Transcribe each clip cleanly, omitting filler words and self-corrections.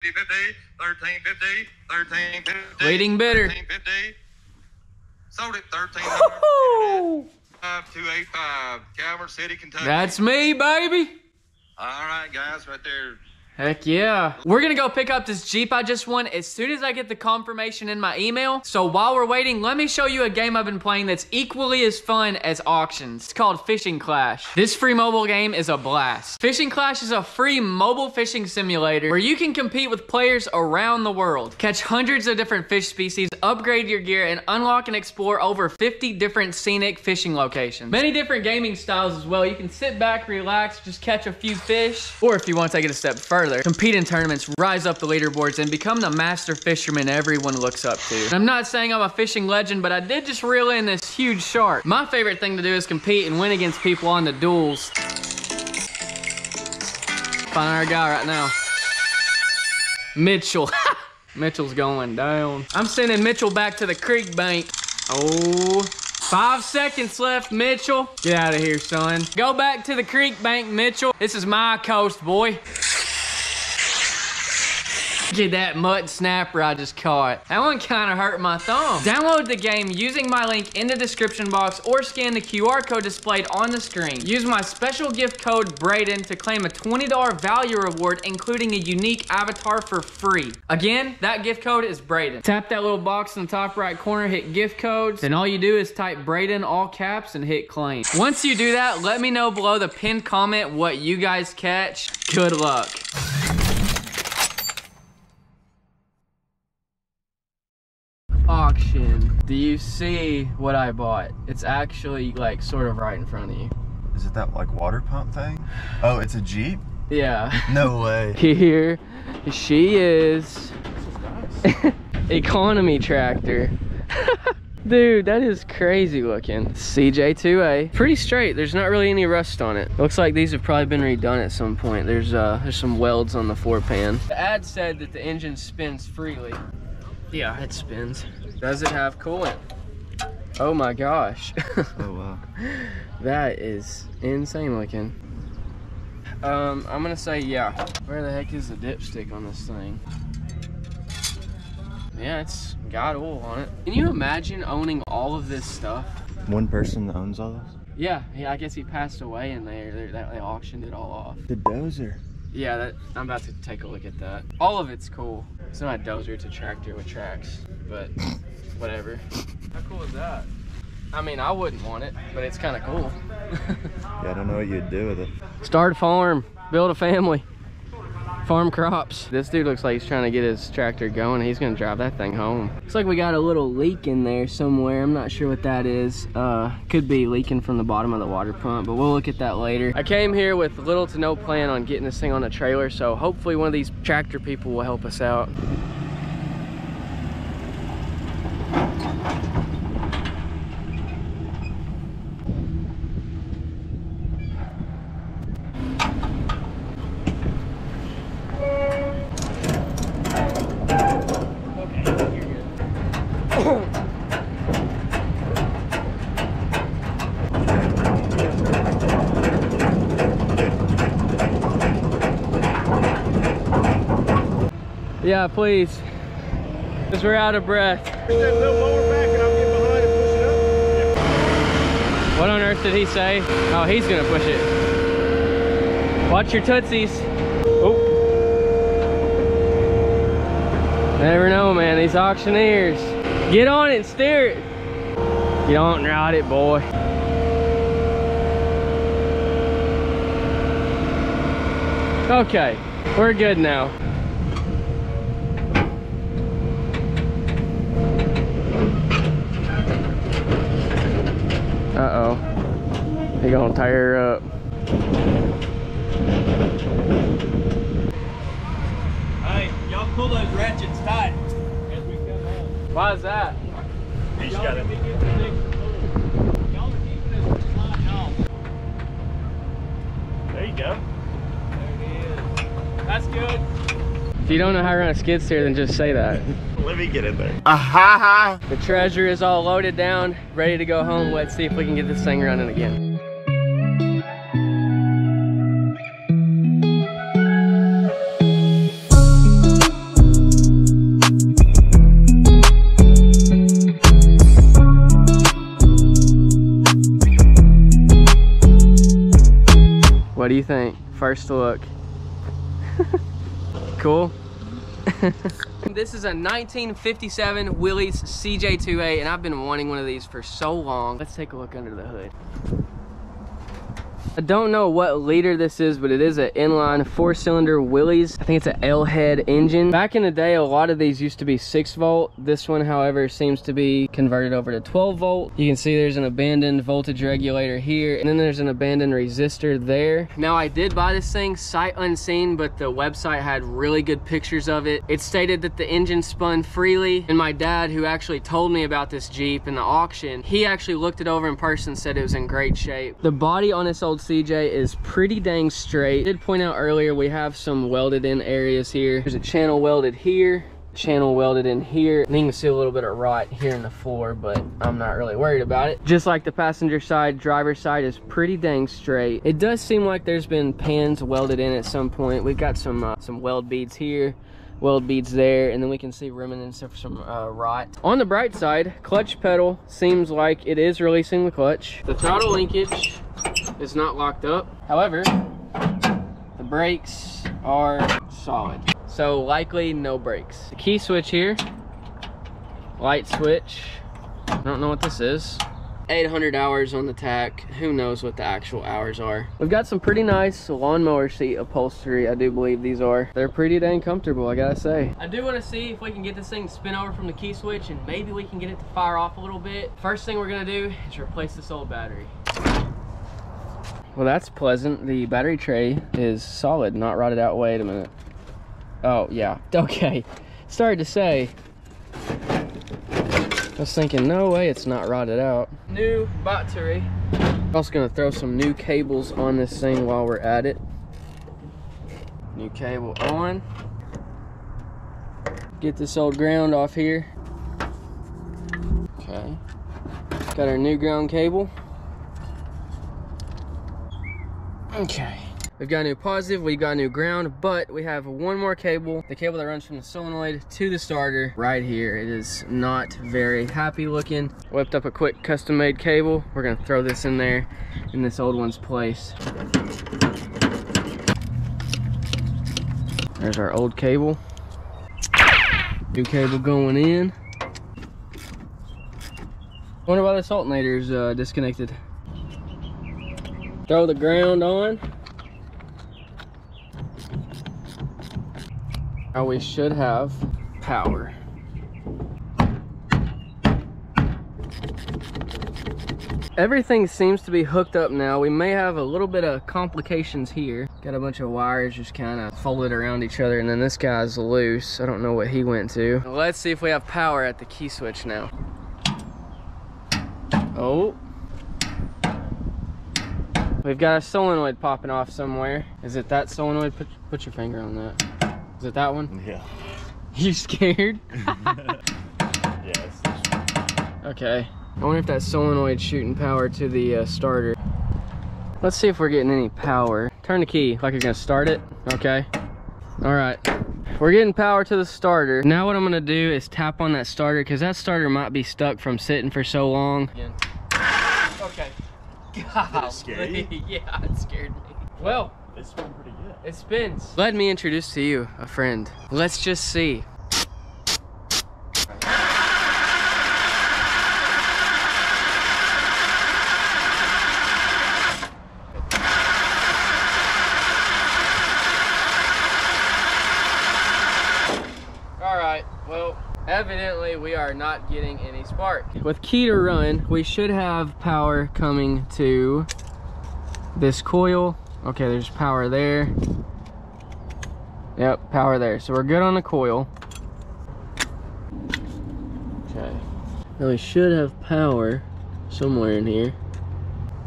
1350. Leading bidder. 1350. Sold it 1300. 285. Calvert City, Kentucky. That's me, baby. All right, guys, right there. Heck yeah. We're gonna go pick up this Jeep I just won as soon as I get the confirmation in my email. So while we're waiting, let me show you a game I've been playing that's equally as fun as auctions. It's called Fishing Clash. This free mobile game is a blast. Fishing Clash is a free mobile fishing simulator where you can compete with players around the world, catch hundreds of different fish species, upgrade your gear, and unlock and explore over 50 different scenic fishing locations. Many different gaming styles as well. You can sit back, relax, just catch a few fish, or if you want to take it a step further, compete in tournaments, rise up the leaderboards, and become the master fisherman everyone looks up to. And I'm not saying I'm a fishing legend, but I did just reel in this huge shark. My favorite thing to do is compete and win against people on the duels. Find our guy right now. Mitchell. Mitchell's going down. I'm sending Mitchell back to the creek bank. Oh, 5 seconds left, Mitchell. Get out of here, son. Go back to the creek bank, Mitchell. This is my coast, boy. Get that mud snapper I just caught. That one kind of hurt my thumb. Download the game using my link in the description box or scan the QR code displayed on the screen. Use my special gift code Braden to claim a $20 value reward, including a unique avatar for free. Again, that gift code is Braden. Tap that little box in the top right corner, hit gift codes, then all you do is type Braden all caps and hit claim. Once you do that, let me know below the pinned comment what you guys catch. Good luck. Auction. Do you see what I bought? It's actually like sort of right in front of you. Is it that like water pump thing? Oh, it's a Jeep? Yeah. No way. Here she is. This is nice. Economy tractor. Dude, that is crazy looking. CJ2A. Pretty straight. There's not really any rust on it. Looks like these have probably been redone at some point. There's some welds on the floor pan. The ad said that the engine spins freely. Yeah, it spins. Does it have coolant? Oh my gosh. Oh wow. That is insane looking. I'm gonna say yeah. Where the heck is the dipstick on this thing? Yeah, it's got oil on it. Can you imagine owning all of this stuff? One person that owns all this? Yeah, I guess he passed away and they auctioned it all off. The dozer. Yeah, I'm about to take a look at that. All of it's cool. It's not a dozer, it's a tractor with tracks, but whatever. How cool is that? I mean, I wouldn't want it, but it's kind of cool. Yeah, I don't know what you'd do with it. Start a farm, build a family, farm crops. This dude looks like he's trying to get his tractor going. He's gonna drive that thing home. Looks like we got a little leak in there somewhere. I'm not sure what that is. Could be leaking from the bottom of the water pump, but we'll look at that later. I came here with little to no plan on getting this thing on a trailer, so hopefully one of these tractor people will help us out. Yeah, please. Because we're out of breath. Push that little mower back and I'll get behind and push it up. Yeah. What on earth did he say? Oh, he's gonna push it. Watch your tootsies. Oh. Never know, man, these auctioneers. Get on it and steer it. You don't ride it, boy. Okay, we're good now. Uh-oh. He gonna tear her up. Hey, y'all pull those ratchets tight as we come home. Why is that? He's got it. Y'all are keeping us from sliding off. There you go. There it is. That's good. If you don't know how to run a skid steer, then just say that. Let me get in there. The treasure is all loaded down, ready to go home. Let's see if we can get this thing running again. think? First look. Cool. This is a 1957 Willys CJ2A, and I've been wanting one of these for so long. Let's take a look under the hood. I don't know what liter this is, but it is an inline 4-cylinder Willys. I think it's an L-head engine. Back in the day, a lot of these used to be 6-volt. This one, however, seems to be converted over to 12-volt. You can see there's an abandoned voltage regulator here, and then there's an abandoned resistor there. Now, I did buy this thing sight unseen, but the website had really good pictures of it. It stated that the engine spun freely, and my dad, who actually told me about this Jeep in the auction, he actually looked it over in person and said it was in great shape. The body on this old CJ is pretty dang straight. I did point out earlier we have some welded in areas here. There's a channel welded here, channel welded in here, and you can see a little bit of rot here in the floor, but I'm not really worried about it. Just like the passenger side, driver's side is pretty dang straight. It does seem like there's been pans welded in at some point. We've got some weld beads here, weld beads there, and then we can see remnants of some rot. On the bright side, clutch pedal seems like it is releasing the clutch. The throttle linkage is not locked up. However, the brakes are solid. So likely no brakes. The key switch here, light switch. I don't know what this is. 800 hours on the tach. Who knows what the actual hours are. We've got some pretty nice lawnmower seat upholstery, I do believe these are. They're pretty dang comfortable, I gotta say. I do want to see if we can get this thing to spin over from the key switch, and maybe we can get it to fire off a little bit. First thing we're gonna do is replace this old battery. Well, that's pleasant. The battery tray is solid, not rotted out. Wait a minute. Oh, yeah. Okay. Started to say. I was thinking, no way it's not rotted out. New battery. Also gonna throw some new cables on this thing while we're at it. New cable on. Get this old ground off here. Okay. Got our new ground cable. Okay. We've got a new positive, we've got a new ground, but we have one more cable. The cable that runs from the solenoid to the starter right here. It is not very happy looking. Whipped up a quick custom made cable. We're gonna throw this in there in this old one's place. There's our old cable. New cable going in. Wonder why this alternator's disconnected. Throw the ground on. Now we should have power. Everything seems to be hooked up now. We may have a little bit of complications here. Got a bunch of wires just kind of folded around each other, and then this guy's loose. I don't know what he went to. Let's see if we have power at the key switch now. Oh. We've got a solenoid popping off somewhere. Is it that solenoid? Put your finger on that. Is it that one? Yeah. You scared? Yes. Okay. I wonder if that solenoid's shooting power to the starter. Let's see if we're getting any power. Turn the key like you're gonna start it. Okay. All right. We're getting power to the starter. Now what I'm gonna do is tap on that starter, because that starter might be stuck from sitting for so long. Okay. God, scary? Yeah, it scared me. Well, It spun pretty good. it spins. Let me introduce to you a friend. Let's just see. Alright, well, evidently we are not getting any spark. With key to run, we should have power coming to this coil. Okay, there's power there. Yep, power there. So we're good on the coil. Okay. Now we should have power somewhere in here.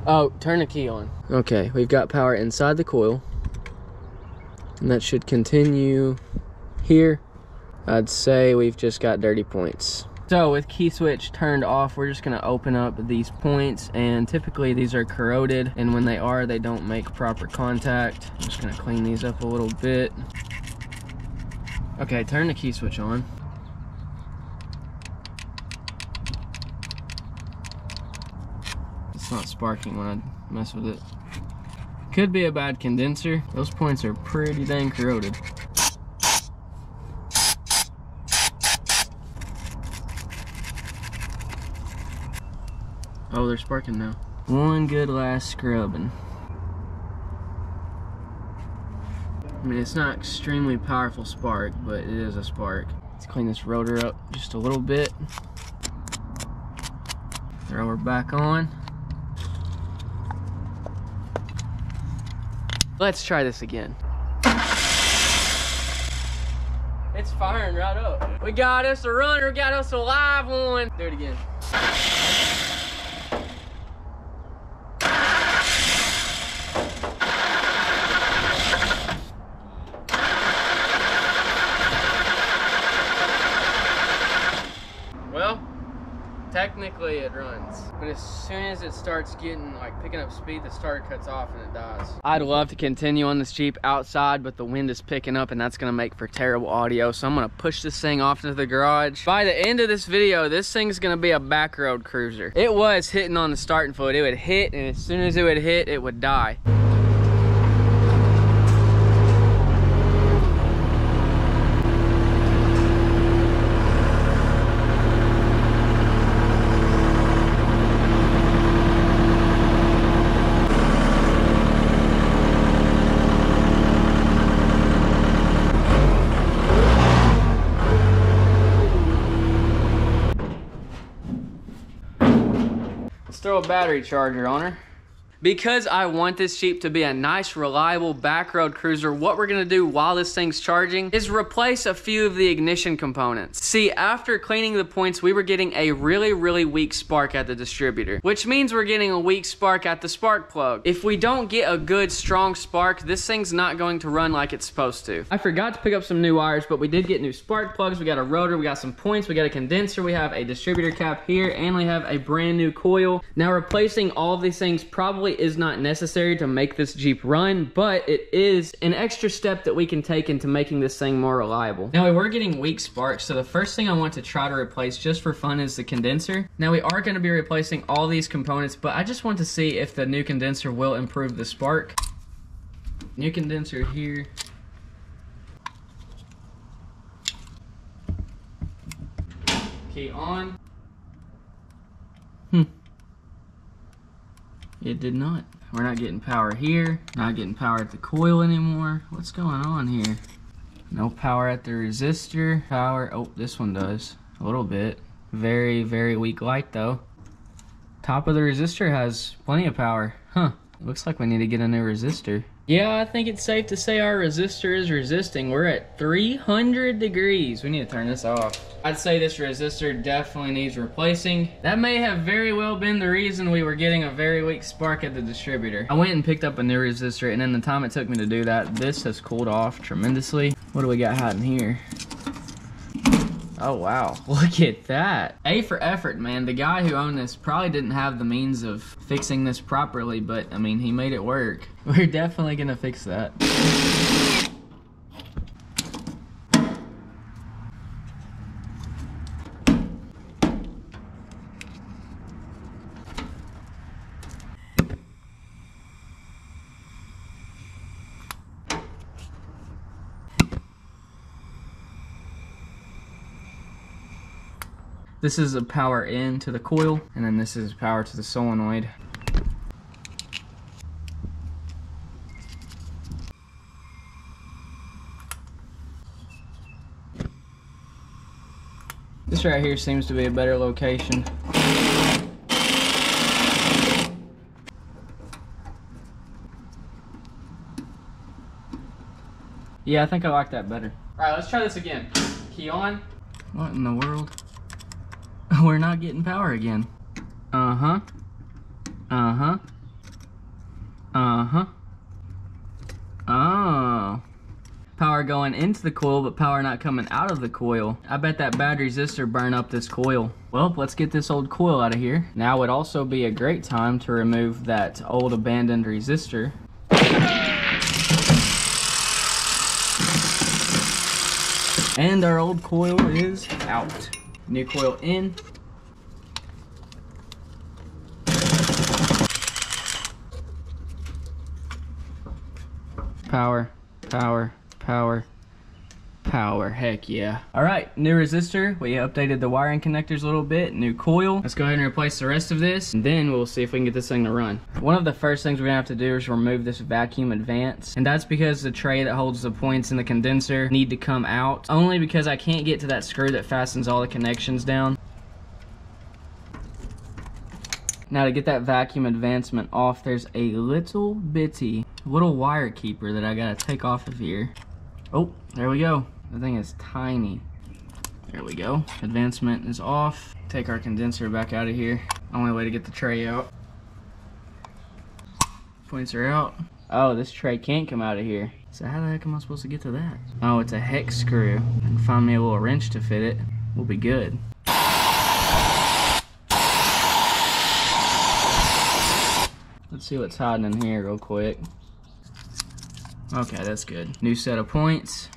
Oh, turn the key on. Okay, we've got power inside the coil. And that should continue here. I'd say we've just got dirty points. So with key switch turned off, we're just gonna open up these points, and typically these are corroded, and when they are, they don't make proper contact. I'm just gonna clean these up a little bit. Okay, turn the key switch on. It's not sparking when I mess with it. Could be a bad condenser. Those points are pretty dang corroded. Oh, they're sparking now. One good last scrubbing. I mean, it's not extremely powerful spark, but it is a spark. Let's clean this rotor up just a little bit. Throw her back on. Let's try this again. It's firing right up. We got us a runner, we got us a live one. Do it again. Well, technically it runs, but as soon as it starts getting like picking up speed, the starter cuts off and it dies. I'd love to continue on this Jeep outside, but the wind is picking up and that's gonna make for terrible audio. So I'm gonna push this thing off into the garage. By the end of this video, this thing's gonna be a back road cruiser. It was hitting on the starting fluid. It would hit, and as soon as it would hit, it would die. Throw a battery charger on her. Because I want this Jeep to be a nice, reliable back road cruiser, what we're gonna do while this thing's charging is replace a few of the ignition components. See, after cleaning the points, we were getting a really weak spark at the distributor, which means we're getting a weak spark at the spark plug. If we don't get a good, strong spark, this thing's not going to run like it's supposed to. I forgot to pick up some new wires, but we did get new spark plugs. We got a rotor, we got some points, we got a condenser, we have a distributor cap here, and we have a brand new coil. Now, replacing all of these things probably is not necessary to make this Jeep run, but it is an extra step that we can take into making this thing more reliable. Now, we were getting weak sparks, so the first thing I want to try to replace just for fun is the condenser. Now, we are going to be replacing all these components, but I just want to see if the new condenser will improve the spark. New condenser here. Key on. It did not. We're not getting power here. Not getting power at the coil anymore. What's going on here? No power at the resistor. Power, oh, this one does. A little bit. Very weak light though. Top of the resistor has plenty of power. Huh, looks like we need to get a new resistor. Yeah, I think it's safe to say our resistor is resisting. We're at 300 degrees. We need to turn this off. I'd say this resistor definitely needs replacing. That may have very well been the reason we were getting a very weak spark at the distributor. I went and picked up a new resistor, and in the time it took me to do that, this has cooled off tremendously. What do we got hot in here? Oh wow, look at that. A for effort, man. The guy who owned this probably didn't have the means of fixing this properly, but I mean, he made it work. We're definitely gonna fix that. This is a power in to the coil, and then this is power to the solenoid. This right here seems to be a better location. Yeah, I think I like that better. All right, let's try this again. Key on. What in the world? We're not getting power again. Uh-huh. Uh-huh. Uh-huh. Oh. Power going into the coil, but power not coming out of the coil. I bet that bad resistor burned up this coil. Well, let's get this old coil out of here. Now would also be a great time to remove that old abandoned resistor. And our old coil is out. New coil in. Power, power, power, power. Heck yeah. All right, new resistor. We updated the wiring connectors a little bit. New coil. Let's go ahead and replace the rest of this, and then we'll see if we can get this thing to run. One of the first things we're gonna have to do is remove this vacuum advance, and that's because the tray that holds the points in the condenser need to come out, only because I can't get to that screw that fastens all the connections down. Now to get that vacuum advancement off, there's a little wire keeper that I gotta take off of here. Oh, there we go. The thing is tiny. There we go. Advancement is off. Take our condenser back out of here. Only way to get the tray out. Points are out. Oh, this tray can't come out of here. So how the heck am I supposed to get to that? Oh, it's a hex screw. I can find me a little wrench to fit it. We'll be good. Let's see what's hiding in here real quick. Okay, that's good. New set of points.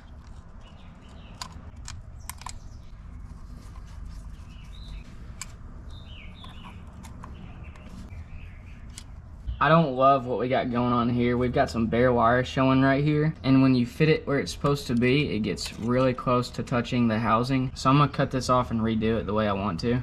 I don't love what we got going on here. We've got some bare wire showing right here, and when you fit it where it's supposed to be, it gets really close to touching the housing. So I'm gonna cut this off and redo it the way I want to.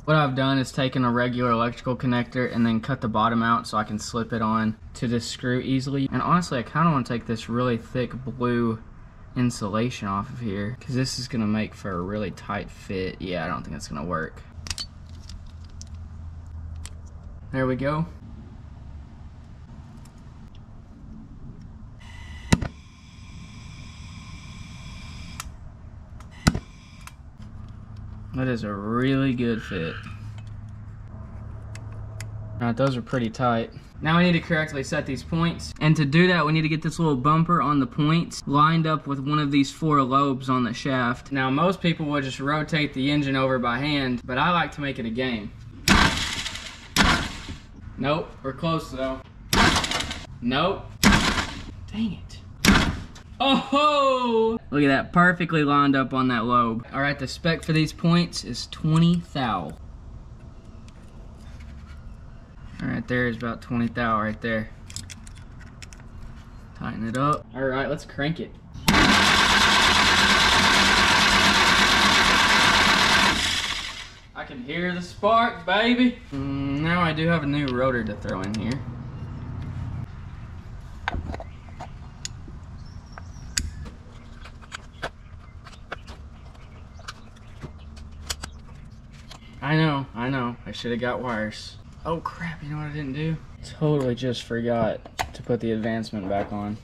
What I've done is taken a regular electrical connector and then cut the bottom out so I can slip it on to this screw easily. And honestly, I kind of want to take this really thick blue insulation off of here, because this is going to make for a really tight fit. Yeah, I don't think it's going to work. There we go. That is a really good fit. Alright, those are pretty tight. Now we need to correctly set these points. And to do that, we need to get this little bumper on the points lined up with one of these 4 lobes on the shaft. Now, most people would just rotate the engine over by hand, but I like to make it a game. Nope, we're close though. Nope. Dang it. Oh! Look at that, perfectly lined up on that lobe. All right, the spec for these points is 20 thou. All right, there is about 20 thou right there. Tighten it up. All right, let's crank it. I can hear the spark, baby. Now I do have a new rotor to throw in here. I know. I should have got wires. Oh crap, you know what I didn't do? Totally just forgot to put the advancement back on.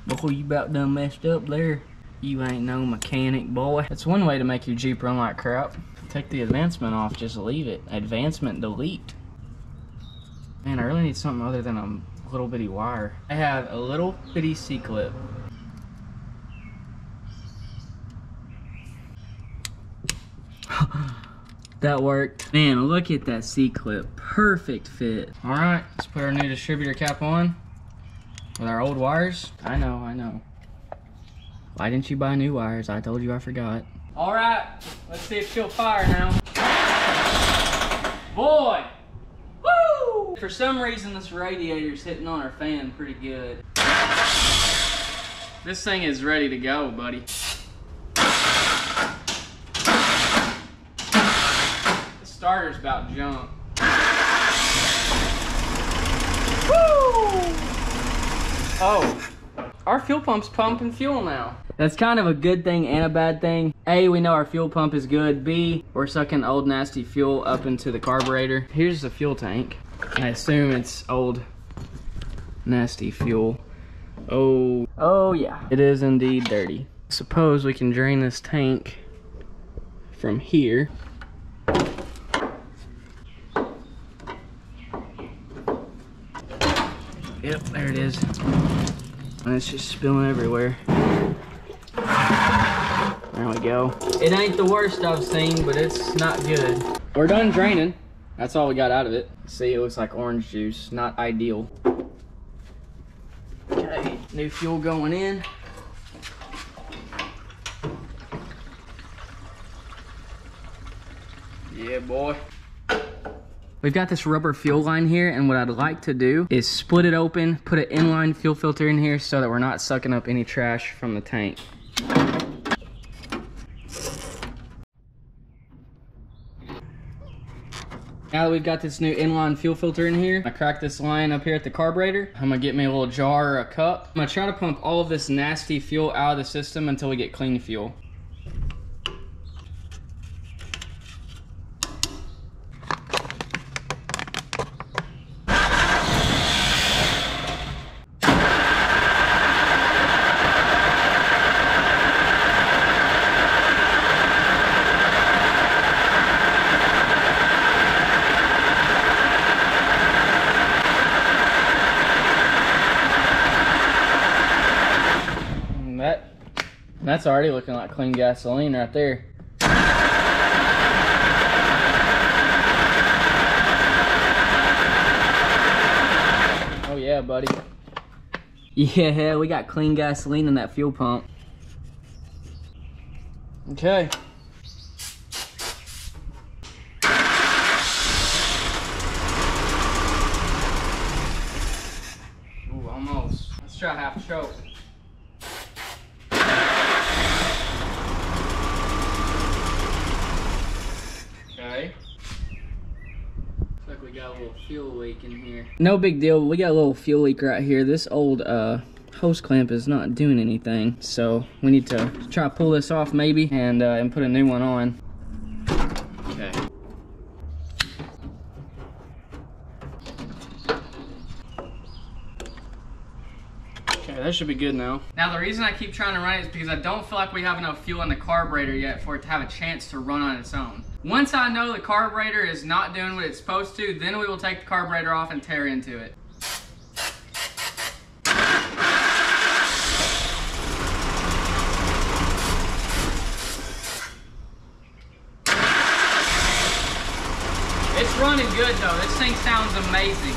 Boy, you about done messed up there. You ain't no mechanic, boy. That's one way to make your Jeep run like crap. Take the advancement off, just leave it. Advancement delete. Man, I really need something other than a little bitty wire. I have a little bitty C-clip. That worked. Man, look at that C-clip. Perfect fit. All right, let's put our new distributor cap on with our old wires. I know. Why didn't you buy new wires? I told you I forgot. All right, let's see if she'll fire now. Boy, woo! For some reason, this radiator's hitting on our fan pretty good. This thing is ready to go, buddy. Starter's about junk. Woo! Oh, our fuel pump's pumping fuel now. That's kind of a good thing and a bad thing. A, we know our fuel pump is good. B, we're sucking old nasty fuel up into the carburetor. Here's the fuel tank. I assume it's old nasty fuel. Oh yeah, it is indeed dirty. Suppose we can drain this tank from here. Yep, there it is. And it's just spilling everywhere. There we go. It ain't the worst I've seen, but it's not good. We're done draining. That's all we got out of it. See, it looks like orange juice. Not ideal. Okay, new fuel going in. Yeah, boy. We've got this rubber fuel line here, and what I'd like to do is split it open, put an inline fuel filter in here so that we're not sucking up any trash from the tank. Now that we've got this new inline fuel filter in here, I cracked this line up here at the carburetor. I'm gonna get me a little jar or a cup. I'm gonna try to pump all of this nasty fuel out of the system until we get clean fuel. That's already looking like clean gasoline right there. Oh yeah, buddy. Yeah, we got clean gasoline in that fuel pump. Okay. Ooh, almost. Let's try half a stroke. Looks like we got a little fuel leak in here. No big deal, we got a little fuel leak right here. This old hose clamp is not doing anything, so we need to try to pull this off maybe and put a new one on. Okay. Okay, that should be good now. Now the reason I keep trying to run it is because I don't feel like we have enough fuel in the carburetor yet for it to have a chance to run on its own. Once I know the carburetor is not doing what it's supposed to, then we will take the carburetor off and tear into it. It's running good though. This thing sounds amazing.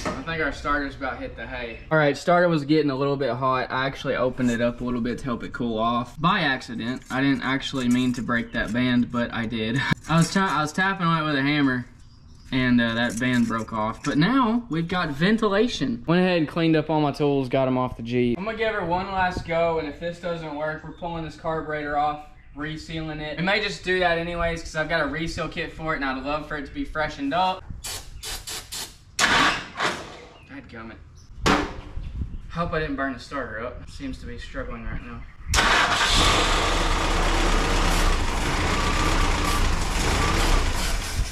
I think our starter's about hit the hay. All right, starter was getting a little bit hot. I actually opened it up a little bit to help it cool off by accident. I didn't actually mean to break that band, but I did. I was tapping on it with a hammer and that band broke off. But now we've got ventilation. Went ahead and cleaned up all my tools, got them off the Jeep. I'm gonna give her one last go, and if this doesn't work, we're pulling this carburetor off, resealing it. We may just do that anyways because I've got a reseal kit for it and I'd love for it to be freshened up. Dadgummit. Hope I didn't burn the starter up. It seems to be struggling right now.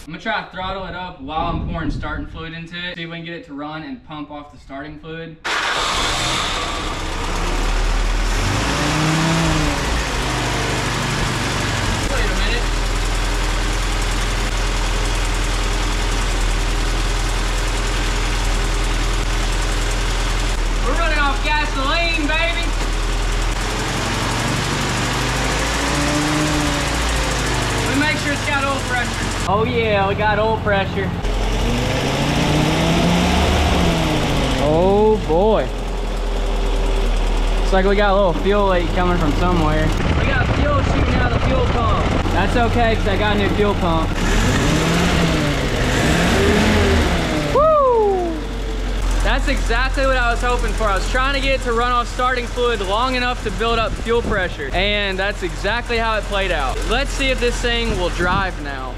I'm gonna try to throttle it up while I'm pouring starting fluid into it. See if we can get it to run and pump off the starting fluid. Wait a minute. We're running off gasoline, baby. Let me make sure it's got oil pressure. Oh yeah, we got oil pressure. Oh boy. Looks like we got a little fuel leak coming from somewhere. We got fuel shooting out of the fuel pump. That's okay, because I got a new fuel pump. That's exactly what I was hoping for. I was trying to get it to run off starting fluid long enough to build up fuel pressure. And that's exactly how it played out. Let's see if this thing will drive now.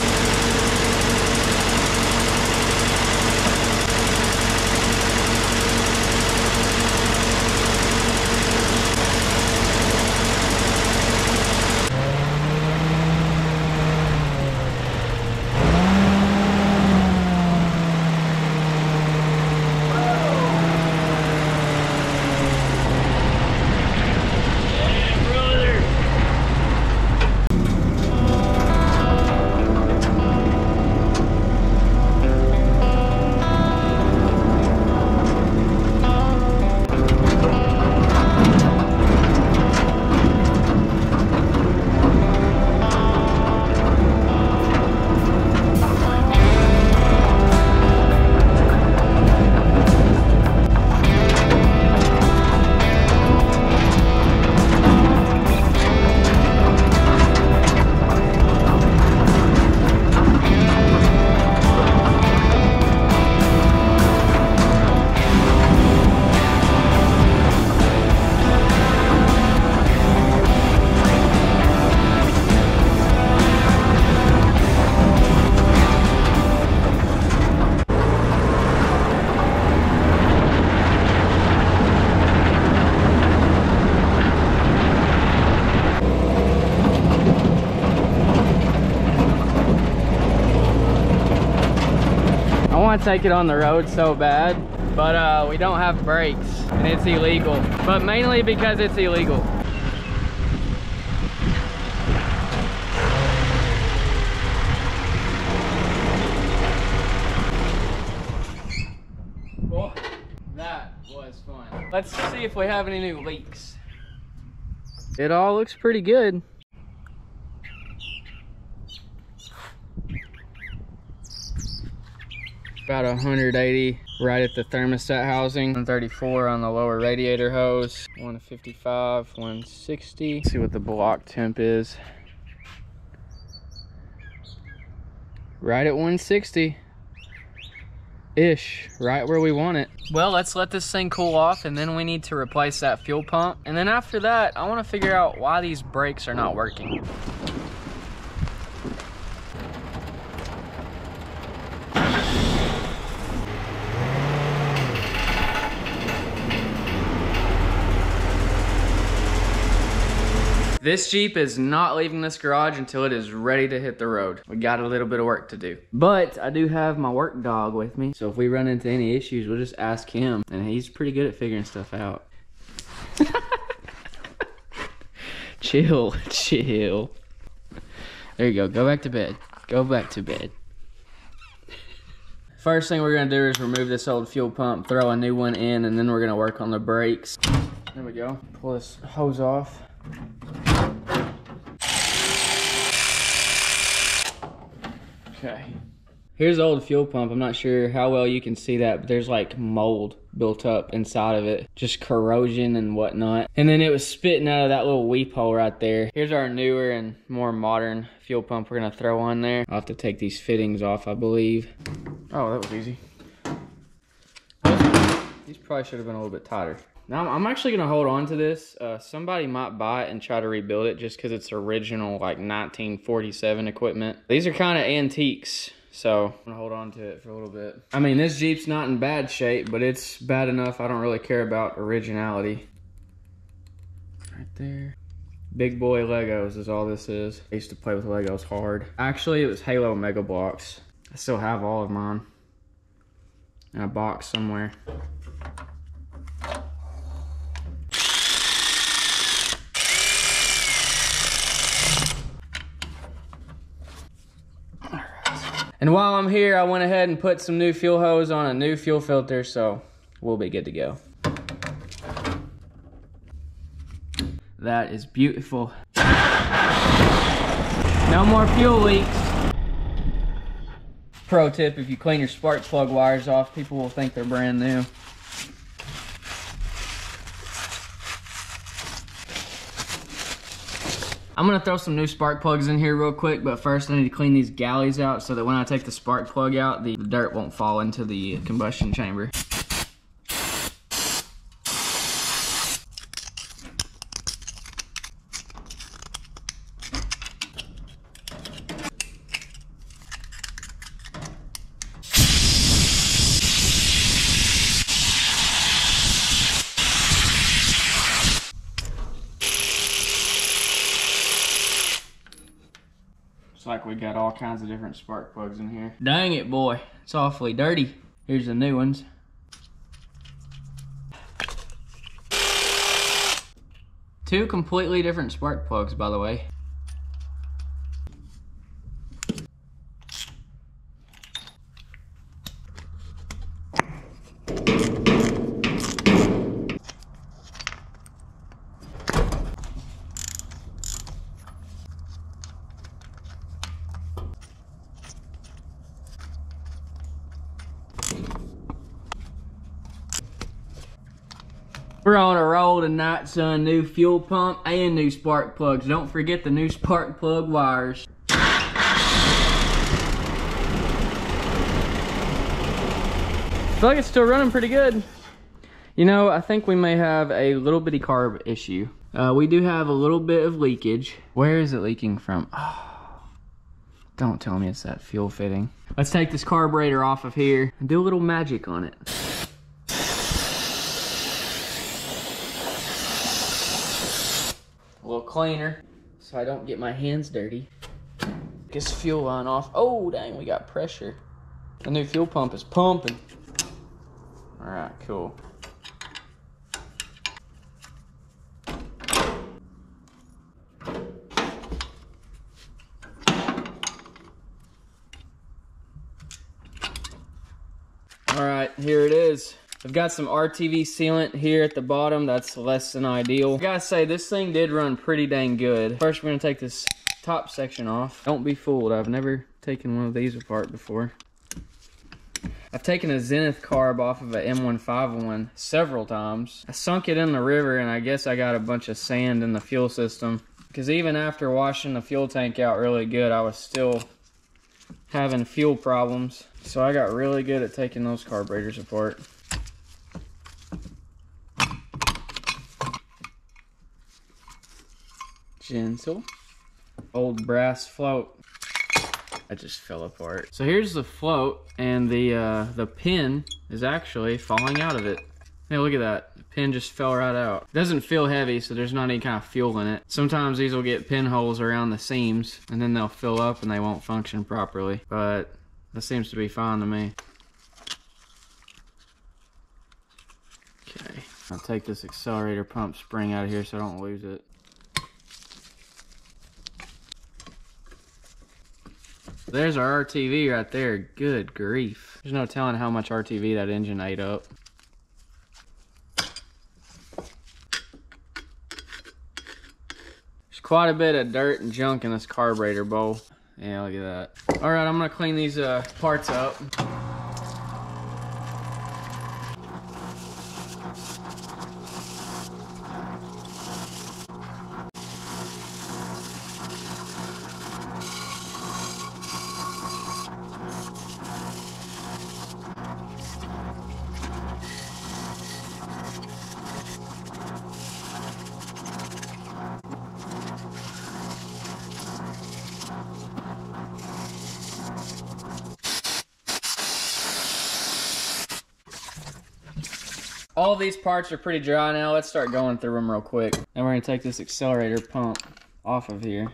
take it on the road so bad, but we don't have brakes and it's illegal, but mainly because it's illegal. Boy, that was fun. Let's see if we have any new leaks. It all looks pretty good. About 180 right at the thermostat housing, 134 on the lower radiator hose, 155, 160. Let's see what the block temp is. Right at 160 ish, right where we want it. Well, let's let this thing cool off and then we need to replace that fuel pump. And then after that, I want to figure out why these brakes are not working. This Jeep is not leaving this garage until it is ready to hit the road. We got a little bit of work to do. But I do have my work dog with me, so if we run into any issues, we'll just ask him. And he's pretty good at figuring stuff out. Chill, chill. There you go, go back to bed. Go back to bed. First thing we're gonna do is remove this old fuel pump, throw a new one in, and then we're gonna work on the brakes. There we go, pull this hose off. Okay, here's the old fuel pump. I'm not sure how well you can see that, but there's like mold built up inside of it, just corrosion and whatnot. And then it was spitting out of that little weep hole right there. Here's our newer and more modern fuel pump we're gonna throw on there. I'll have to take these fittings off, I believe. Oh, that was easy. These probably should have been a little bit tighter. Now I'm actually gonna hold on to this. Somebody might buy it and try to rebuild it just because it's original like 1947 equipment. These are kind of antiques, so I'm gonna hold on to it for a little bit. I mean, this Jeep's not in bad shape, but it's bad enough I don't really care about originality. Right there. Big boy Legos is all this is. I used to play with Legos hard. Actually, it was Halo Mega Bloks. I still have all of mine in a box somewhere. And while I'm here, I went ahead and put some new fuel hose on a new fuel filter, so we'll be good to go. That is beautiful. No more fuel leaks. Pro tip, if you clean your spark plug wires off, people will think they're brand new. I'm gonna throw some new spark plugs in here real quick, but first I need to clean these galleys out so that when I take the spark plug out, the dirt won't fall into the combustion chamber. Looks like we got all kinds of different spark plugs in here. Dang it, boy. It's awfully dirty. Here's the new ones. Two completely different spark plugs, by the way. We're on a roll tonight, son. New fuel pump and new spark plugs. Don't forget the new spark plug wires. Feel like it's still running pretty good. You know, I think we may have a little bitty carb issue. We do have a little bit of leakage. Where is it leaking from? Oh, don't tell me it's that fuel fitting. Let's take this carburetor off of here and do a little magic on it. A little cleaner so I don't get my hands dirty. Get this fuel line off. Oh, dang, we got pressure. The new fuel pump is pumping. All right, cool. All right, here it is. I've got some RTV sealant here at the bottom. That's less than ideal. I gotta say, this thing did run pretty dang good. First, we're gonna take this top section off. Don't be fooled, I've never taken one of these apart before. I've taken a Zenith carb off of a M151 several times. I sunk it in the river and I guess I got a bunch of sand in the fuel system. Because even after washing the fuel tank out really good, I was still having fuel problems. So I got really good at taking those carburetors apart. Gentle. Old brass float. It just fell apart. So here's the float, and the pin is actually falling out of it. Hey, look at that. The pin just fell right out. It doesn't feel heavy, so there's not any kind of fuel in it. Sometimes these will get pinholes around the seams, and then they'll fill up and they won't function properly. But that seems to be fine to me. Okay, I'll take this accelerator pump spring out of here so I don't lose it. There's our RTV right there. Good grief. There's no telling how much RTV that engine ate up. There's quite a bit of dirt and junk in this carburetor bowl. Yeah, look at that. All right, I'm gonna clean these parts up. All these parts are pretty dry now. Let's start going through them real quick. And we're gonna take this accelerator pump off of here.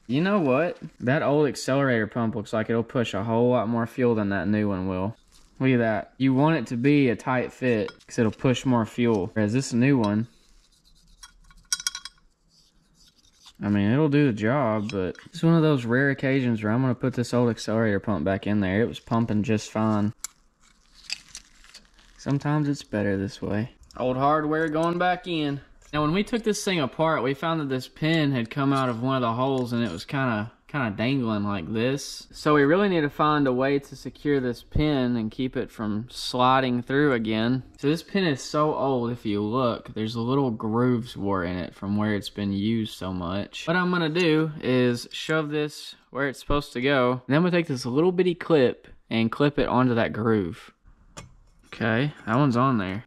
You know what? That old accelerator pump looks like it'll push a whole lot more fuel than that new one will. Look at that. You want it to be a tight fit because it'll push more fuel. Whereas this new one, I mean, it'll do the job, but it's one of those rare occasions where I'm gonna put this old accelerator pump back in there. It was pumping just fine. Sometimes it's better this way. Old hardware going back in. Now when we took this thing apart, we found that this pin had come out of one of the holes and it was kind of dangling like this. So we really need to find a way to secure this pin and keep it from sliding through again. So this pin is so old, if you look, there's little grooves wore in it from where it's been used so much. What I'm gonna do is shove this where it's supposed to go. And then I'm gonna take this little bitty clip and clip it onto that groove. Okay, that one's on there.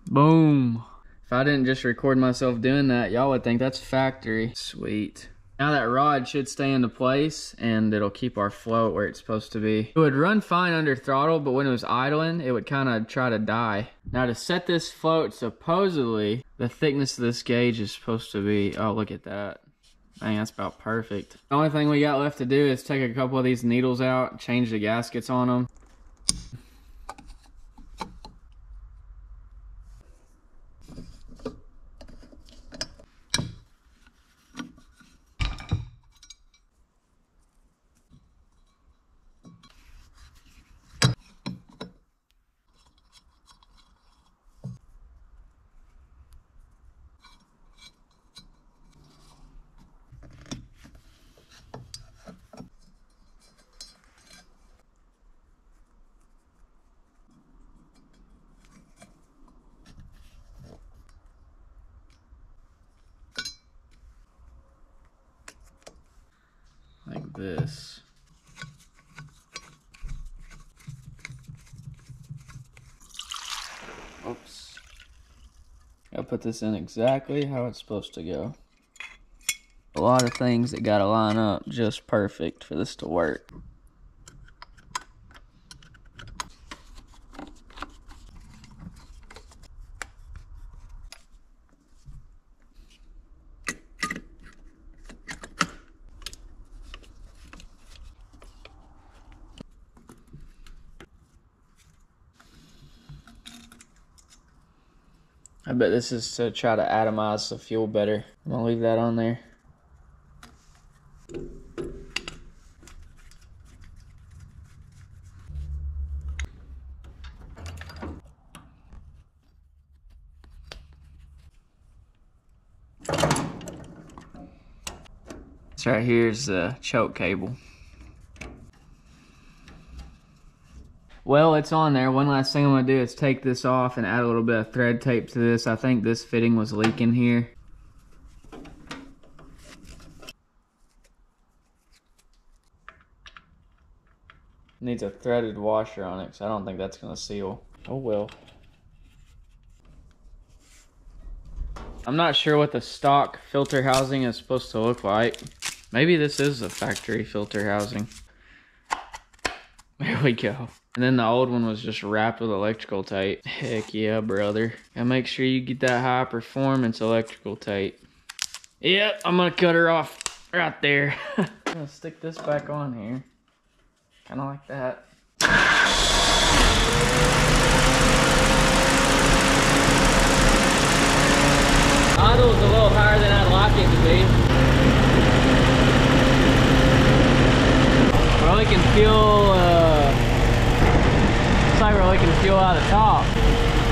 Boom. If I didn't just record myself doing that, y'all would think that's factory. Sweet. Now that rod should stay into place and it'll keep our float where it's supposed to be. It would run fine under throttle, but when it was idling, it would kind of try to die. Now to set this float, supposedly, the thickness of this gauge is supposed to be, oh, look at that. Dang, that's about perfect. The only thing we got left to do is take a couple of these needles out, change the gaskets on them. Like this. Oops. I'll put this in exactly how it's supposed to go. A lot of things that gotta line up just perfect for this to work. I bet this is to try to atomize the fuel better. I'm gonna leave that on there. This right here is the choke cable. Well, it's on there. One last thing I'm gonna do is take this off and add a little bit of thread tape to this. I think this fitting was leaking here. Needs a threaded washer on it, so I don't think that's gonna seal. Oh well. I'm not sure what the stock filter housing is supposed to look like. Maybe this is a factory filter housing. There we go. And then the old one was just wrapped with electrical tape. Heck yeah, brother. Gotta make sure you get that high performance electrical tape. Yep, I'm gonna cut her off right there. I'm gonna stick this back on here. Kinda like that. Idle's a little higher than I'd like it to be. Really can feel, looks like we're leaking fuel out of the top.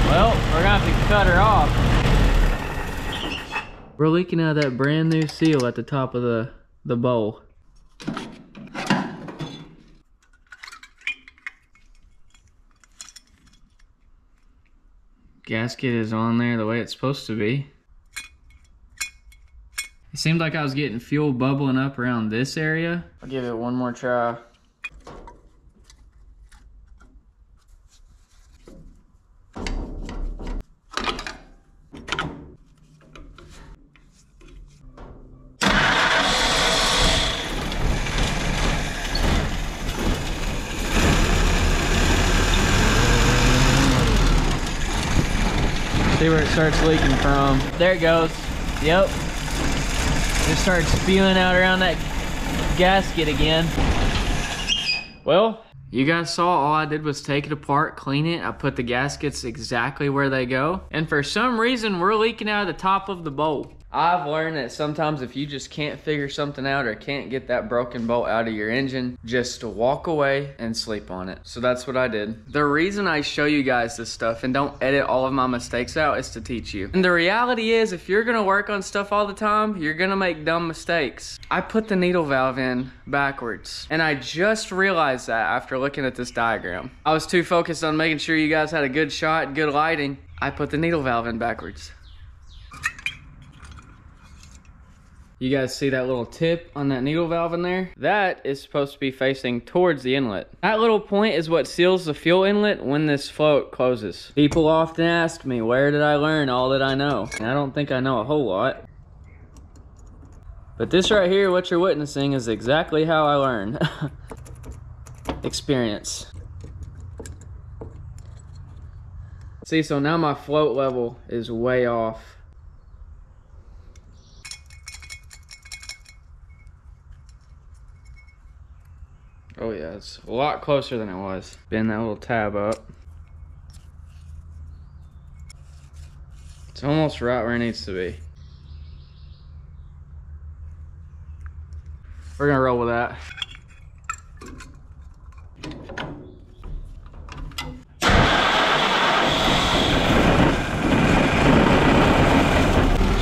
Well, we're gonna have to cut her off. We're leaking out of that brand new seal at the top of the bowl. Gasket is on there the way it's supposed to be. It seemed like I was getting fuel bubbling up around this area. I'll give it one more try. See where it starts leaking from. There it goes. Yep. It starts spewing out around that gasket again. Well, you guys saw all I did was take it apart, clean it. I put the gaskets exactly where they go. And for some reason, we're leaking out of the top of the bowl. I've learned that sometimes if you just can't figure something out or can't get that broken bolt out of your engine, just walk away and sleep on it. So that's what I did. The reason I show you guys this stuff and don't edit all of my mistakes out is to teach you. And the reality is, if you're gonna work on stuff all the time, you're gonna make dumb mistakes. I put the needle valve in backwards, and I just realized that after looking at this diagram. I was too focused on making sure you guys had a good shot, good lighting. I put the needle valve in backwards. You guys see that little tip on that needle valve in there? That is supposed to be facing towards the inlet. That little point is what seals the fuel inlet when this float closes. People often ask me, where did I learn all that I know? And I don't think I know a whole lot. But this right here, what you're witnessing, is exactly how I learned. Experience. See, so now my float level is way off. Oh yeah, it's a lot closer than it was. Bend that little tab up. It's almost right where it needs to be. We're gonna roll with that.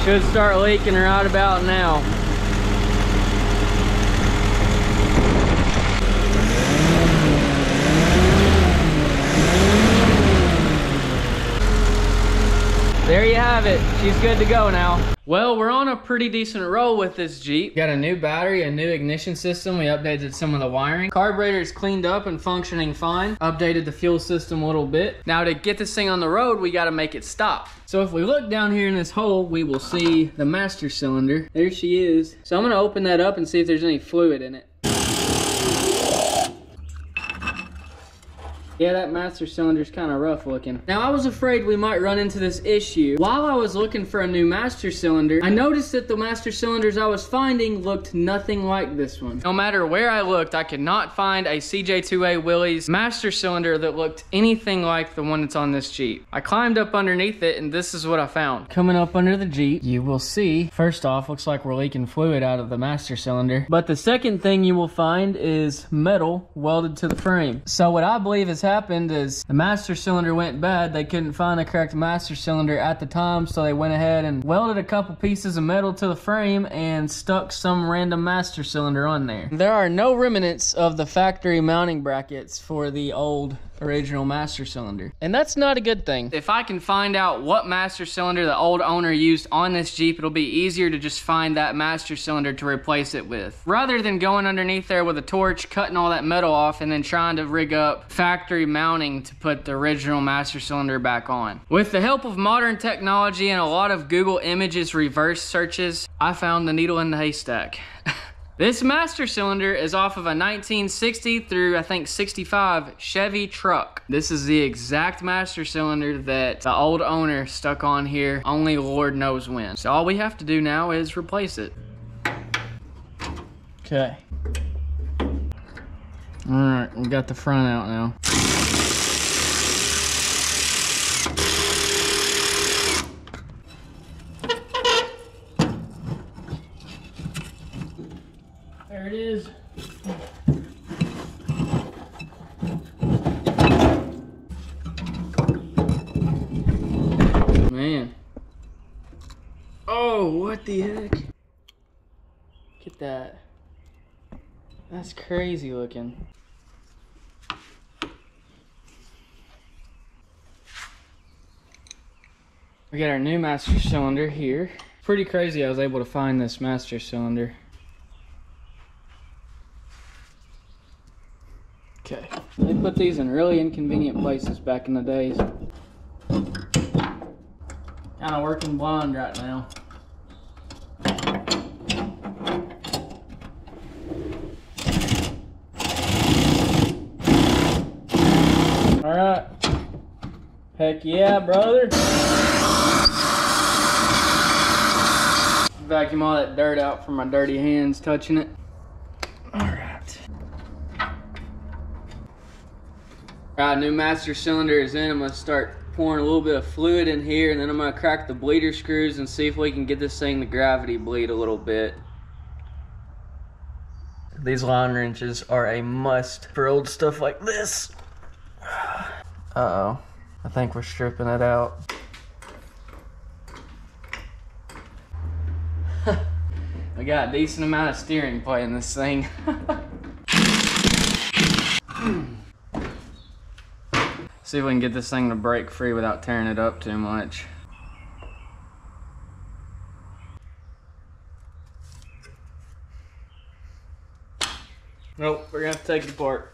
Should start leaking right about now. There you have it. She's good to go now. Well, we're on a pretty decent roll with this Jeep. Got a new battery, a new ignition system. We updated some of the wiring. Carburetor is cleaned up and functioning fine. Updated the fuel system a little bit. Now to get this thing on the road, we gotta make it stop. So if we look down here in this hole, we will see the master cylinder. There she is. So I'm gonna open that up and see if there's any fluid in it. Yeah, that master cylinder's kind of rough looking. Now, I was afraid we might run into this issue. While I was looking for a new master cylinder, I noticed that the master cylinders I was finding looked nothing like this one. No matter where I looked, I could not find a CJ2A Willys master cylinder that looked anything like the one that's on this Jeep. I climbed up underneath it, and this is what I found. Coming up under the Jeep, you will see, first off, looks like we're leaking fluid out of the master cylinder. But the second thing you will find is metal welded to the frame. So what I believe has happened is the master cylinder went bad. They couldn't find the correct master cylinder at the time, so they went ahead and welded a couple pieces of metal to the frame and stuck some random master cylinder on there. There are no remnants of the factory mounting brackets for the old original master cylinder, and that's not a good thing. If I can find out what master cylinder the old owner used on this Jeep, it'll be easier to just find that master cylinder to replace it with, rather than going underneath there with a torch, cutting all that metal off, and then trying to rig up factory mounting to put the original master cylinder back on. With the help of modern technology and a lot of Google Images reverse searches, I found the needle in the haystack. This master cylinder is off of a 1960 through, I think, 65 Chevy truck. This is the exact master cylinder that the old owner stuck on here, only Lord knows when. So all we have to do now is replace it. Okay. All right, we got the front out now. There it is. Man. Oh, what the heck? Look at that. That's crazy looking. We got our new master cylinder here. Pretty crazy I was able to find this master cylinder. Okay, they put these in really inconvenient places back in the days. Kind of working blind right now. All right. Heck yeah, brother. Vacuum all that dirt out from my dirty hands touching it. All right. Alright, new master cylinder is in. I'm going to start pouring a little bit of fluid in here, and then I'm going to crack the bleeder screws and see if we can get this thing to gravity bleed a little bit. These line wrenches are a must for old stuff like this. Uh-oh. I think we're stripping it out. We got a decent amount of steering play in this thing. See if we can get this thing to break free without tearing it up too much. Nope, we're gonna have to take it apart.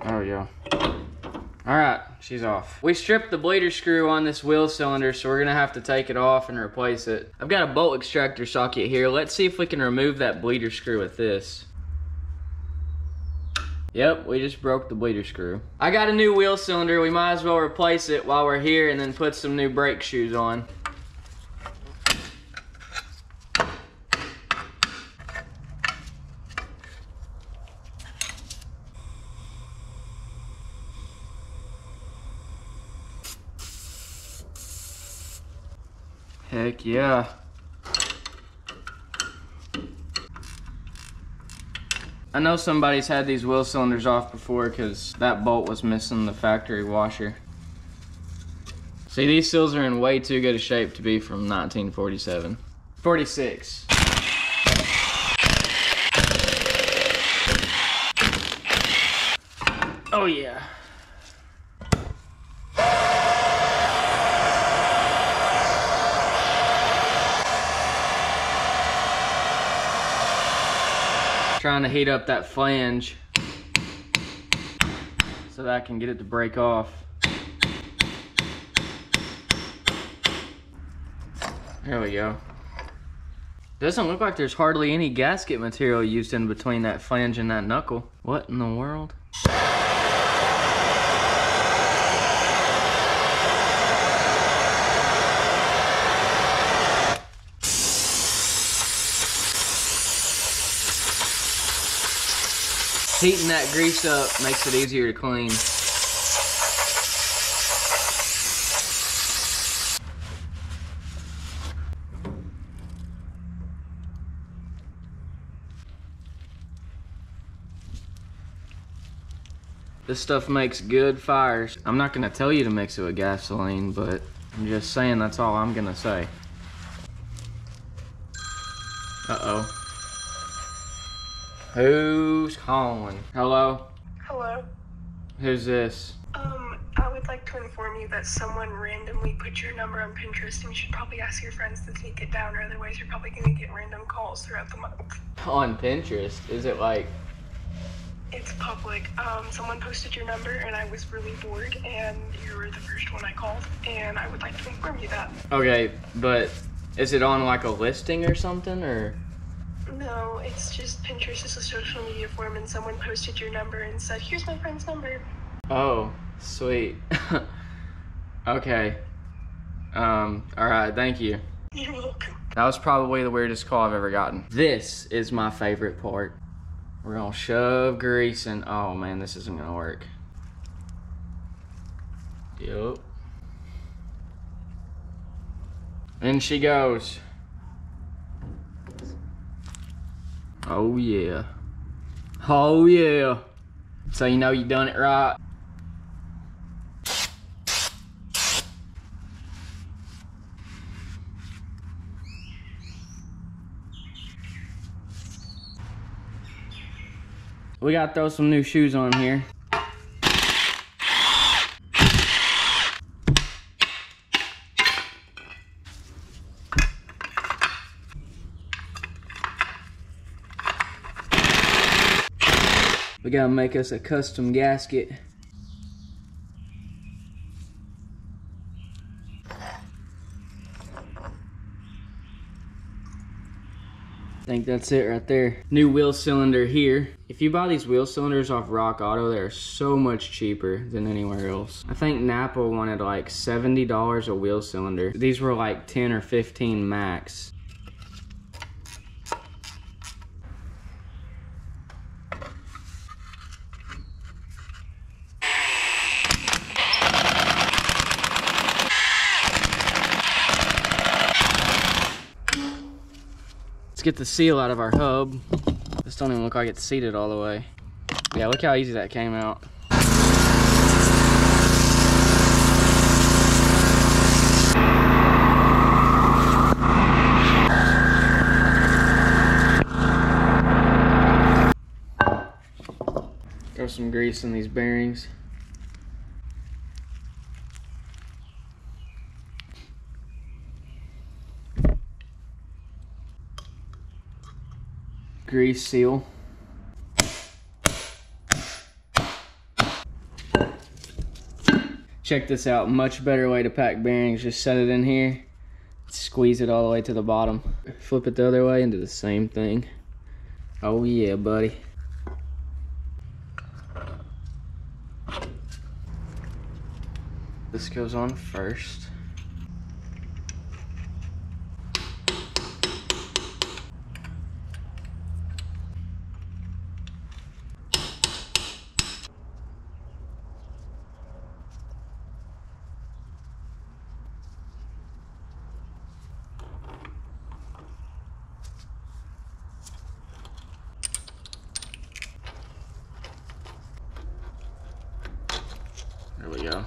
There we go. All right, she's off. We stripped the bleeder screw on this wheel cylinder, so we're gonna have to take it off and replace it. I've got a bolt extractor socket here. Let's see if we can remove that bleeder screw with this. Yep, we just broke the bleeder screw. I got a new wheel cylinder. We might as well replace it while we're here and then put some new brake shoes on. Heck yeah. I know somebody's had these wheel cylinders off before because that bolt was missing the factory washer. See, these seals are in way too good a shape to be from 1947. 46. Oh yeah. Trying to heat up that flange so that I can get it to break off. There we go. Doesn't look like there's hardly any gasket material used in between that flange and that knuckle. What in the world? Heating that grease up makes it easier to clean. This stuff makes good fires. I'm not gonna tell you to mix it with gasoline, but I'm just saying that's all I'm gonna say. Uh-oh. Who's calling? Hello? Hello. Who's this? I would like to inform you that someone randomly put your number on Pinterest, and you should probably ask your friends to take it down, or otherwise you're probably gonna get random calls throughout the month. On Pinterest? Is it like... It's public. Someone posted your number, and I was really bored, and you were the first one I called, and I would like to inform you that. Okay, but is it on like a listing or something, or? No, it's just Pinterest is a social media form, and someone posted your number and said, here's my friend's number. Oh, sweet. Okay. Alright, thank you. You're welcome. That was probably the weirdest call I've ever gotten. This is my favorite part. We're gonna shove grease in. Oh man, this isn't gonna work. Yup. In she goes. Oh yeah. Oh yeah. So you know you done it right. We gotta throw some new shoes on here. We gotta make us a custom gasket. I think that's it right there. New wheel cylinder here. If you buy these wheel cylinders off Rock Auto, they're so much cheaper than anywhere else. I think Napa wanted like $70 a wheel cylinder. These were like 10 or 15 max. Let's get the seal out of our hub. This don't even look like it's seated all the way. Yeah, look how easy that came out. Throw some grease in these bearings. Grease seal. Check this out, much better way to pack bearings. Just set it in here, squeeze it all the way to the bottom. Flip it the other way and do the same thing. Oh yeah, buddy. This goes on first. There we go.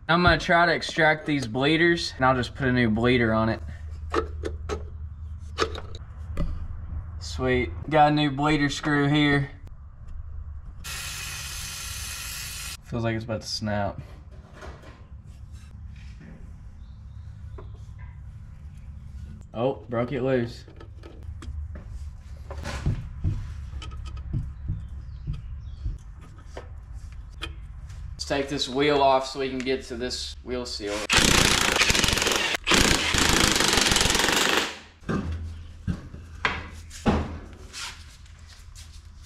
I'm gonna try to extract these bleeders, and I'll just put a new bleeder on it. Sweet. Got a new bleeder screw here. Feels like it's about to snap. Oh, broke it loose. Let's take this wheel off so we can get to this wheel seal.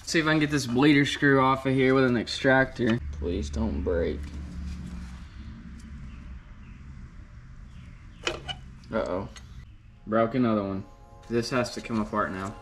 See if I can get this bleeder screw off of here with an extractor. Please don't break. Uh-oh. Broke another one. This has to come apart now.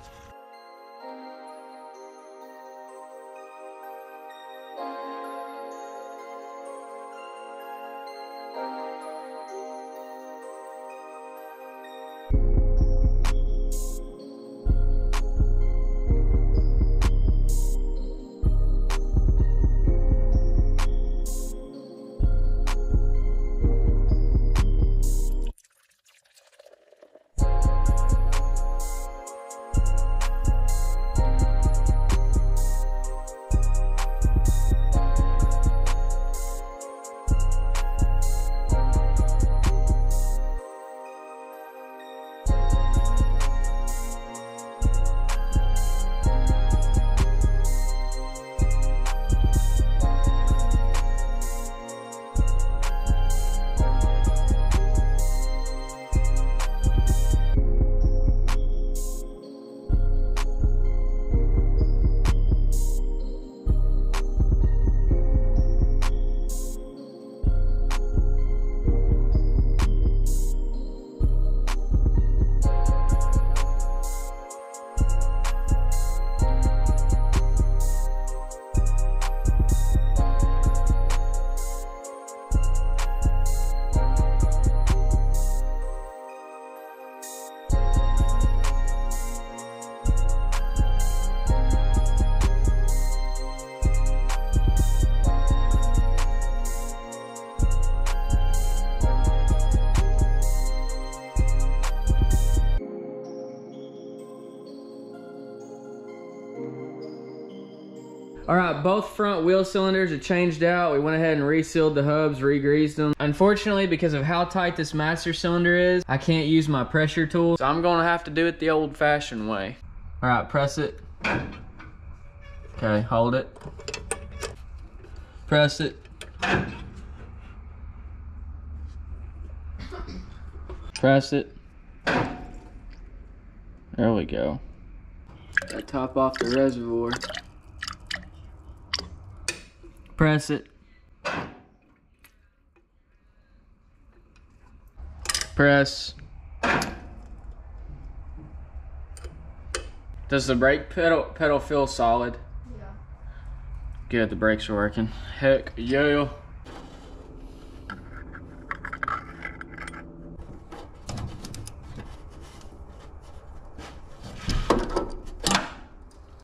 All right, both front wheel cylinders are changed out. We went ahead and resealed the hubs, re-greased them. Unfortunately, because of how tight this master cylinder is, I can't use my pressure tool. So I'm gonna have to do it the old fashioned way. All right, press it. Okay, hold it. Press it. Press it. There we go. Gotta top off the reservoir. Press it. Press. Does the brake pedal feel solid? Yeah. Good, the brakes are working. Heck yeah.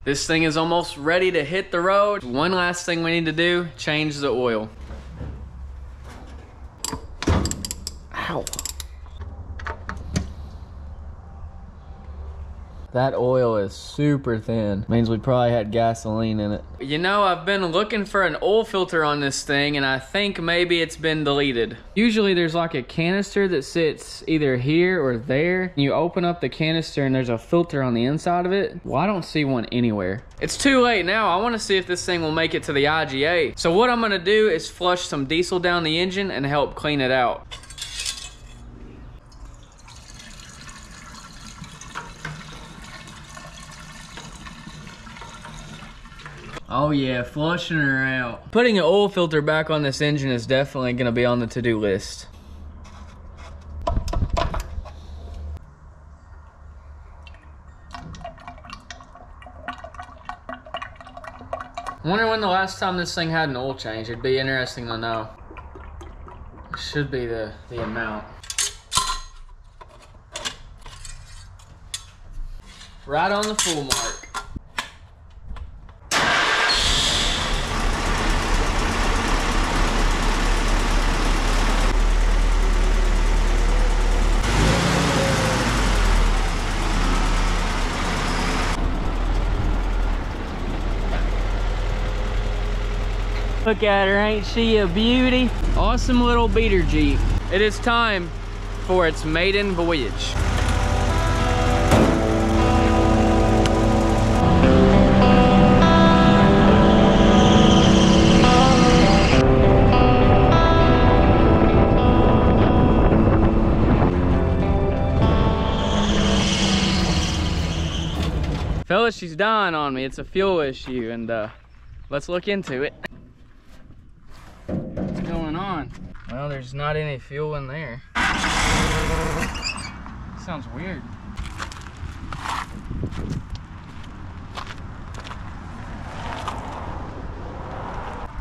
This thing is almost ready to hit the road. One last thing we need to do, change the oil. Ow. That oil is super thin. Means we probably had gasoline in it. You know, I've been looking for an oil filter on this thing and I think maybe it's been deleted. Usually there's like a canister that sits either here or there. You open up the canister and there's a filter on the inside of it. Well, I don't see one anywhere. It's too late now. I want to see if this thing will make it to the IGA. So what I'm gonna do is flush some diesel down the engine and help clean it out. Oh yeah, flushing her out. Putting an oil filter back on this engine is definitely gonna be on the to-do list. I wonder when the last time this thing had an oil change. It'd be interesting to know. It should be the amount. Right on the full mark. Look at her, ain't she a beauty? Awesome little beater Jeep. It is time for its maiden voyage. Fellas, she's dying on me. It's a fuel issue, and let's look into it. What's going on? Well, there's not any fuel in there. Sounds weird.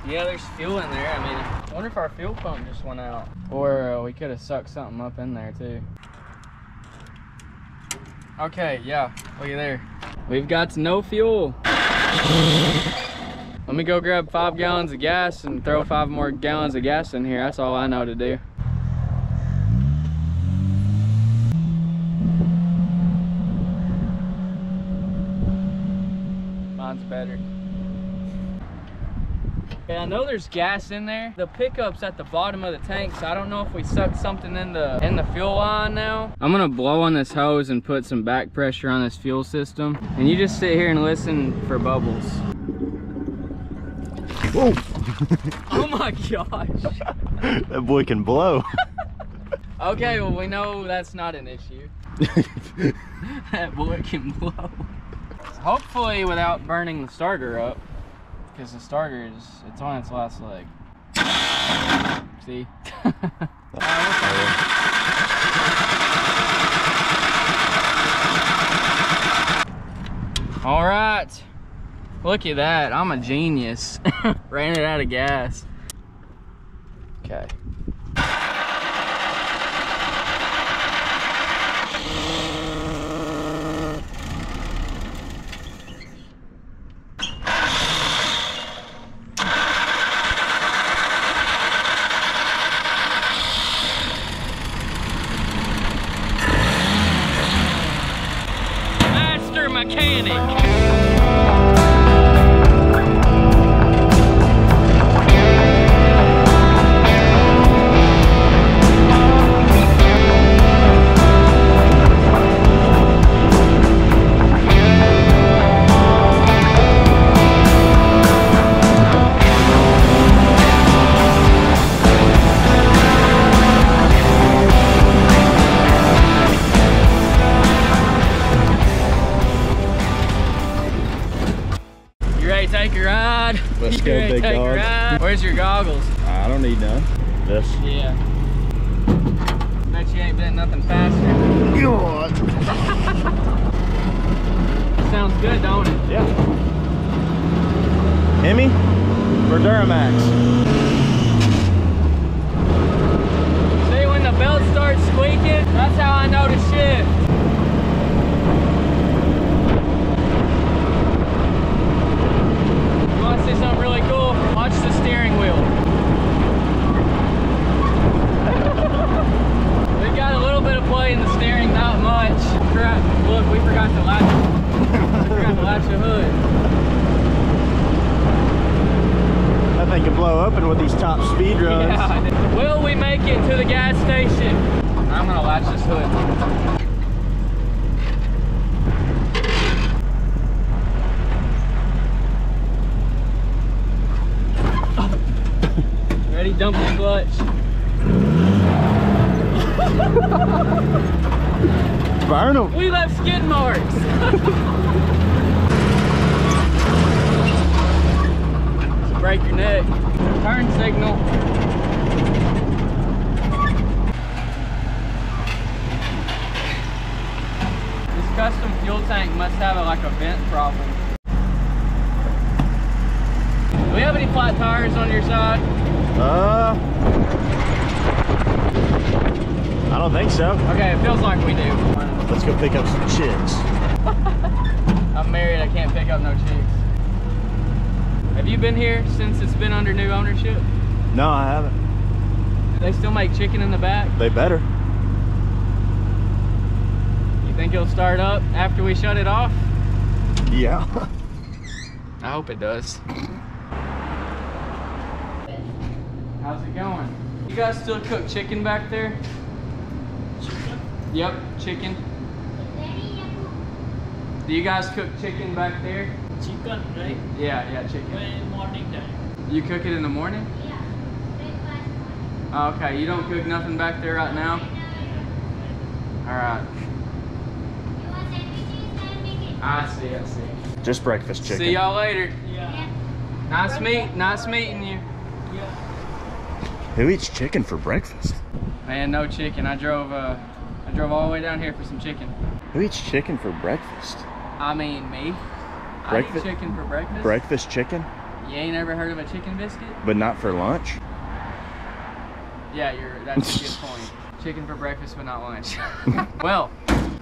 Yeah, there's fuel in there. I mean, I wonder if our fuel pump just went out. Or we could have sucked something up in there too. Okay, yeah, look at there. We've got no fuel. Let me go grab 5 gallons of gas and throw 5 more gallons of gas in here. That's all I know to do. Mine's better. Okay, I know there's gas in there. The pickup's at the bottom of the tank, so I don't know if we sucked something in the fuel line now. I'm gonna blow on this hose and put some back pressure on this fuel system. And you just sit here and listen for bubbles. Whoa! Oh my gosh. That boy can blow. Okay, well we know that's not an issue. That boy can blow. Hopefully without burning the starter up. Because the starter it's on its last leg. See? All right. Look at that. I'm a genius. Ran it out of gas. Okay. Mechanic. Take a ride. Let's go, big dog. Where's your goggles? I don't need none. This. Yeah. Bet you ain't been nothing faster. God. Sounds good, don't it? Yeah. Hemi for Duramax. See, when the belt starts squeaking, that's how I know to shift. See something really cool? Watch the steering wheel. We've got a little bit of play in the steering, not much. Crap, look, we forgot to latch the hood. That thing can blow open with these top speed runs. Yeah. Will we make it to the gas station? I'm gonna latch this hood. Ready? Dump the clutch. Burn them. We left skid marks. Break your neck. Turn signal. This custom fuel tank must have like a vent problem. Do we have any flat tires on your side? I don't think so. Okay, it feels like we do. Let's go pick up some chicks. I'm married, I can't pick up no chicks. Have you been here since it's been under new ownership? No, I haven't. Do they still make chicken in the back? They better. You think it'll start up after we shut it off? Yeah. I hope it does. How's it going? You guys still cook chicken back there? Chicken? Yep, chicken. Do you guys cook chicken back there? Chicken, right? Yeah, chicken. When morning time. You cook it in the morning? Oh, okay, you don't cook nothing back there right now? Alright. I see. Just breakfast chicken. See y'all later. Yeah. Nice meeting you. Yeah. Who eats chicken for breakfast? Man, no chicken. I drove all the way down here for some chicken. Who eats chicken for breakfast? I mean, me. I Breakfast- eat chicken for breakfast. Breakfast chicken, You ain't ever heard of a chicken biscuit? but not for lunch? Yeah, that's a good point. Chicken for breakfast, but not lunch. Well,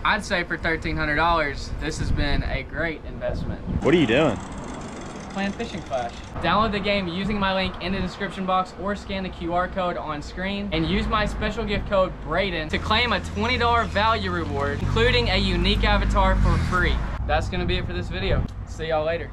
I'd say for $1,300, this has been a great investment. What are you doing? Playing Fishing Clash. Download the game using my link in the description box or scan the QR code on screen and use my special gift code Braden to claim a $20 value reward, including a unique avatar for free. That's gonna be it for this video. See y'all later.